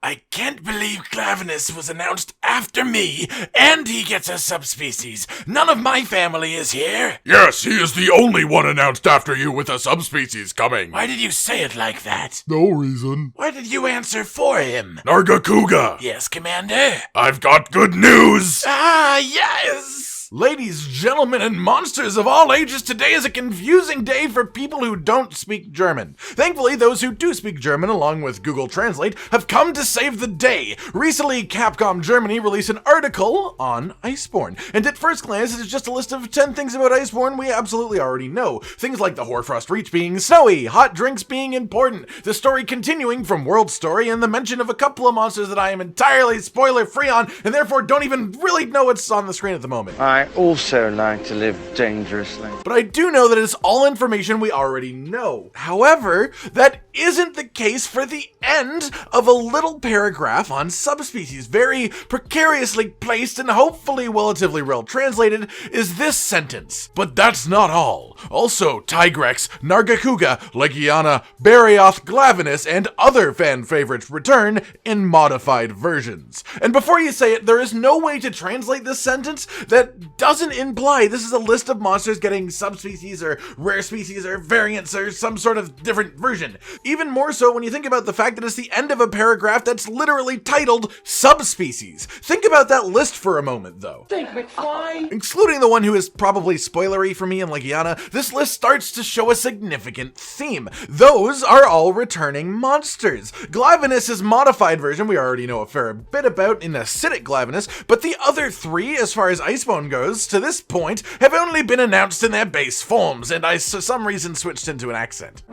I can't believe Glavenus was announced after me, and he gets a subspecies. None of my family is here. Yes, he is the only one announced after you with a subspecies coming. Why did you say it like that? No reason. Why did you answer for him? Nargacuga! Yes, Commander? I've got good news! Ah, yes! Ladies, gentlemen, and monsters of all ages, today is a confusing day for people who don't speak German. Thankfully, those who do speak German, along with Google Translate, have come to save the day. Recently, Capcom Germany released an article on Iceborne, and at first glance, it is just a list of 10 things about Iceborne we absolutely already know. Things like the Hoarfrost Reach being snowy, hot drinks being important, the story continuing from World Story, and the mention of a couple of monsters that I am entirely spoiler-free on, and therefore don't even really know what's on the screen at the moment. I also like to live dangerously. But I do know that it's all information we already know. However, that isn't the case for the end of a little paragraph on subspecies. Very precariously placed and hopefully relatively well translated is this sentence. But that's not all. Also, Tigrex, Nargacuga, Legiana, Barioth, Glavenus, and other fan favorites return in modified versions. And before you say it, there is no way to translate this sentence that doesn't imply this is a list of monsters getting subspecies or rare species or variants or some sort of different version. Even more so when you think about the fact that it's the end of a paragraph that's literally titled Subspecies. Think about that list for a moment, though. Think, McFly. Excluding the one who is probably spoilery for me and Legiana, this list starts to show a significant theme. Those are all returning monsters. Glavenus' modified version we already know a fair bit about in Acidic Glavenus, but the other three, as far as Iceborne goes, to this point, have only been announced in their base forms, and I, for some reason, switched into an accent.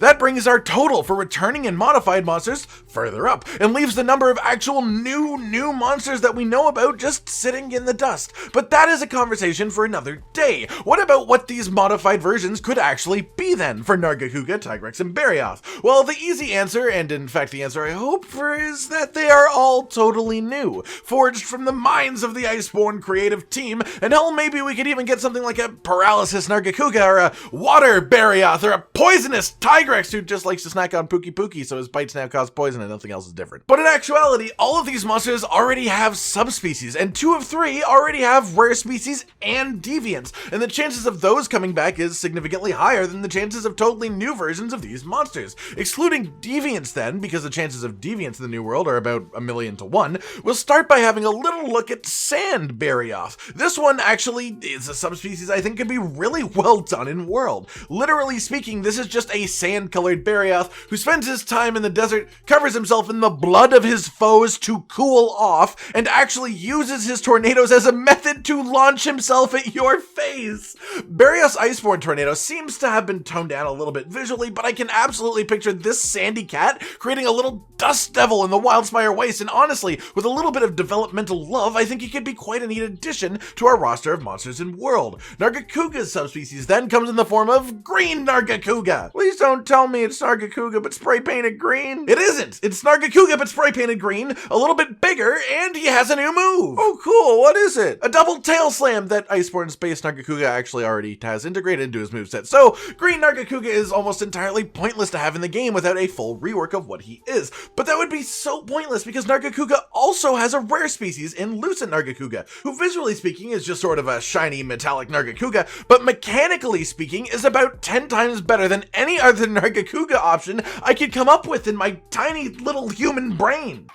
That brings our total for returning and modified monsters further up, and leaves the number of actual new monsters that we know about just sitting in the dust. But that is a conversation for another day. What about what these modified versions could actually be then for Nargacuga, Tigrex, and Barioth? Well, the easy answer, and in fact the answer I hope for, is that they are all totally new, forged from the minds of the Iceborne creative team, and hell, maybe we could even get something like a Paralysis Nargacuga, or a Water Barioth, or a Poisonous Tigrex who just likes to snack on Pookie, so his bites now cause poison and nothing else is different. But in actuality, all of these monsters already have subspecies, and 2 of 3 already have rare species and deviants, and the chances of those coming back is significantly higher than the chances of totally new versions of these monsters. Excluding deviants then, because the chances of deviants in the new world are about 1,000,000 to 1, we'll start by having a little look at Sand Barioth. This one actually is a subspecies I think could be really well done in world. Literally speaking, this is just a sand-colored Barioth who spends his time in the desert, covers himself in the blood of his foes to cool off, and actually uses his tornadoes as a method to launch himself at your face. Barioth's Iceborne tornado seems to have been toned down a little bit visually, but I can absolutely picture this sandy cat creating a little dust devil in the Wildspire Waste, and honestly, with a little bit of developmental love, I think he could be quite a neat addition to our roster of monsters in world. Nargacuga's subspecies then comes in the form of Green Nargacuga. Please don't tell me it's Nargacuga but spray painted green. It isn't. It's Nargacuga but spray painted green, a little bit bigger, and he has a new move. Oh cool, what is it? A double tail slam that Iceborne's base Nargacuga actually already has integrated into his moveset. So Green Nargacuga is almost entirely pointless to have in the game without a full rework of what he is. But that would be so pointless because Nargacuga also has a rare species in Lucent Nargacuga, who visually speaking is just sort of a shiny metallic Nargacuga, but mechanically speaking is about 10 times better than any other Nargacuga option I could come up with in my tiny little human brain.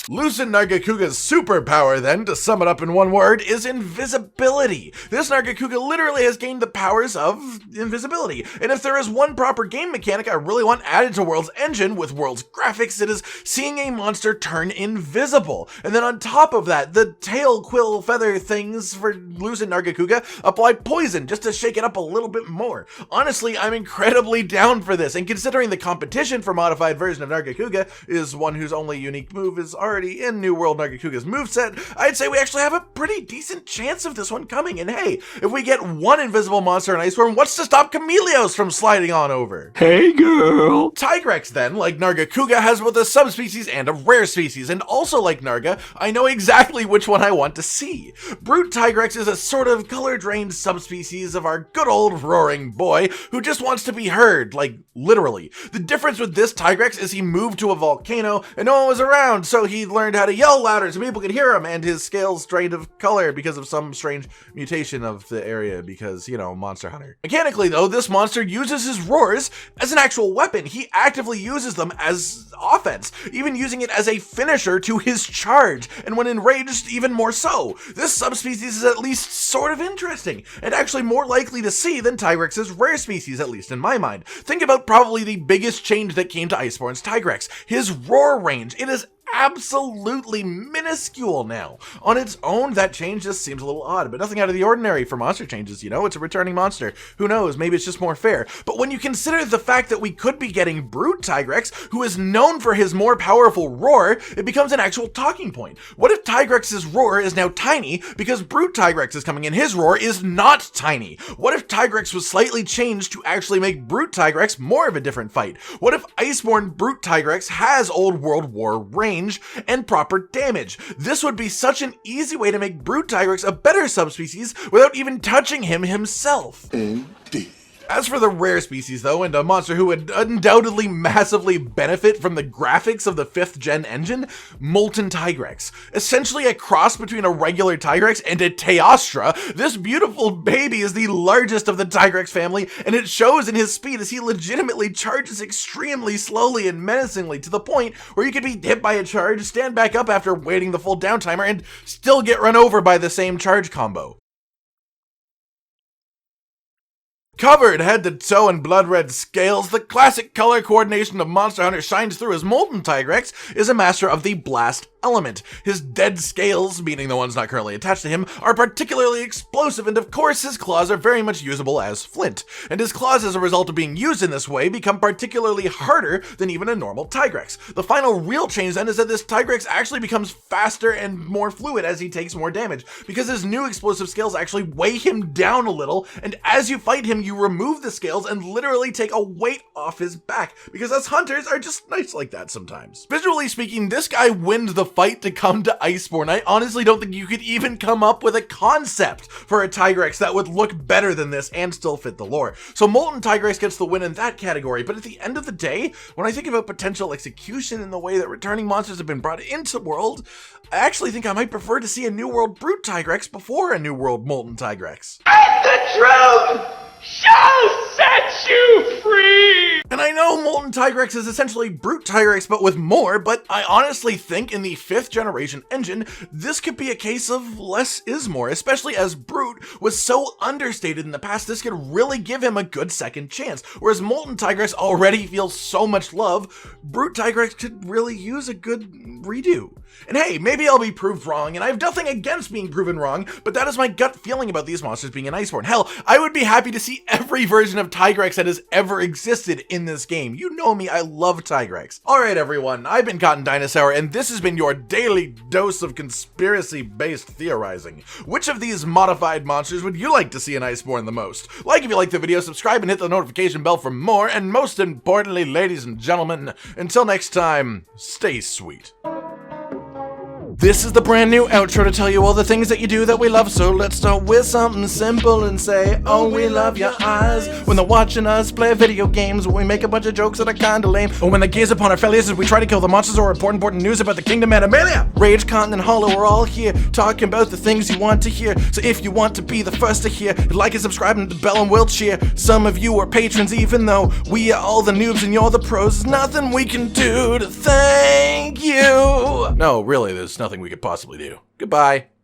Lucent Nargacuga's superpower, then, to sum it up in one word, is invisibility. This Nargacuga literally has gained the powers of invisibility, and if there is one proper game mechanic I really want added to World's engine with World's graphics, it is seeing a monster turn invisible. And then on top of that, the tail, quill, feather things for Lucent Nargacuga apply poison just to shake it up a little bit more. Honestly, I'm incredibly down for this, and considering the competition for modified version of Nargacuga is one whose only unique move is already already in New World Nargacuga's moveset, I'd say we actually have a pretty decent chance of this one coming. And hey, if we get one invisible monster in Iceborne, what's to stop Chameleos from sliding on over? Hey, girl. Tigrex then, like Nargacuga, has both a subspecies and a rare species, and also like Narga, I know exactly which one I want to see. Brute Tigrex is a sort of color-drained subspecies of our good old roaring boy who just wants to be heard, like literally. The difference with this Tigrex is he moved to a volcano and no one was around, so he learned how to yell louder so people could hear him, and his scales drained of color because of some strange mutation of the area because, you know, Monster Hunter. Mechanically though, this monster uses his roars as an actual weapon. He actively uses them as offense, even using it as a finisher to his charge, and when enraged, even more so. This subspecies is at least sort of interesting, and actually more likely to see than Tigrex's rare species, at least in my mind. Think about probably the biggest change that came to Iceborne's Tigrex, his roar range. It is absolutely minuscule now. On its own, that change just seems a little odd, but nothing out of the ordinary for monster changes, you know? It's a returning monster. Who knows? Maybe it's just more fair. But when you consider the fact that we could be getting Brute Tigrex, who is known for his more powerful roar, it becomes an actual talking point. What if Tigrex's roar is now tiny because Brute Tigrex is coming in? His roar is not tiny. What if Tigrex was slightly changed to actually make Brute Tigrex more of a different fight? What if Iceborne Brute Tigrex has Old World War range and proper damage? This would be such an easy way to make Brute Tigrex a better subspecies without even touching him himself. Indeed. As for the rare species though, and a monster who would undoubtedly massively benefit from the graphics of the 5th gen engine, Molten Tigrex. Essentially a cross between a regular Tigrex and a Teostra, this beautiful baby is the largest of the Tigrex family, and it shows in his speed as he legitimately charges extremely slowly and menacingly, to the point where you could be hit by a charge, stand back up after waiting the full down timer, and still get run over by the same charge combo. Covered head to toe in blood red scales, the classic color coordination of Monster Hunter shines through as Molten Tigrex is a master of the blast element. His dead scales, meaning the ones not currently attached to him, are particularly explosive, and of course his claws are very much usable as flint. And his claws, as a result of being used in this way, become particularly harder than even a normal Tigrex. The final real change then is that this Tigrex actually becomes faster and more fluid as he takes more damage, because his new explosive scales actually weigh him down a little, and as you fight him, you remove the scales and literally take a weight off his back, because us hunters are just nice like that sometimes. Visually speaking, this guy wins the fight to come to Iceborne. I honestly don't think you could even come up with a concept for a Tigrex that would look better than this and still fit the lore. So Molten Tigrex gets the win in that category, but at the end of the day, when I think about potential execution in the way that returning monsters have been brought into World, I actually think I might prefer to see a New World Brute Tigrex before a New World Molten Tigrex. And the truth shall set you free! And I know Molten Tigrex is essentially Brute Tigrex, but with more, but I honestly think in the 5th generation engine, this could be a case of less is more, especially as Brute was so understated in the past. This could really give him a good second chance, whereas Molten Tigrex already feels so much love, Brute Tigrex could really use a good redo. And hey, maybe I'll be proved wrong, and I have nothing against being proven wrong, but that is my gut feeling about these monsters being in Iceborne. Hell, I would be happy to see every version of Tigrex that has ever existed in this game. You know me, I love Tigrex. Alright everyone, I've been Cotton Dinosaur, and this has been your daily dose of conspiracy-based theorizing. Which of these modified monsters would you like to see in Iceborne the most? Like if you like the video, subscribe and hit the notification bell for more, and most importantly, ladies and gentlemen, until next time, stay sweet. This is the brand new outro to tell you all the things that you do that we love, so let's start with something simple and say, oh, we love your eyes. When they're watching us play video games, we make a bunch of jokes that are kinda lame, or when they gaze upon our failures as we try to kill the monsters or report important news about the kingdom Animalia. Rage, Cotton, and Hollow are all here, talking about the things you want to hear, so if you want to be the first to hear, like and subscribe and the bell and we'll cheer. Some of you are patrons even though we are all the noobs and you're the pros. There's nothing we can do to thank you. No, really, there's nothing we could possibly do. Goodbye.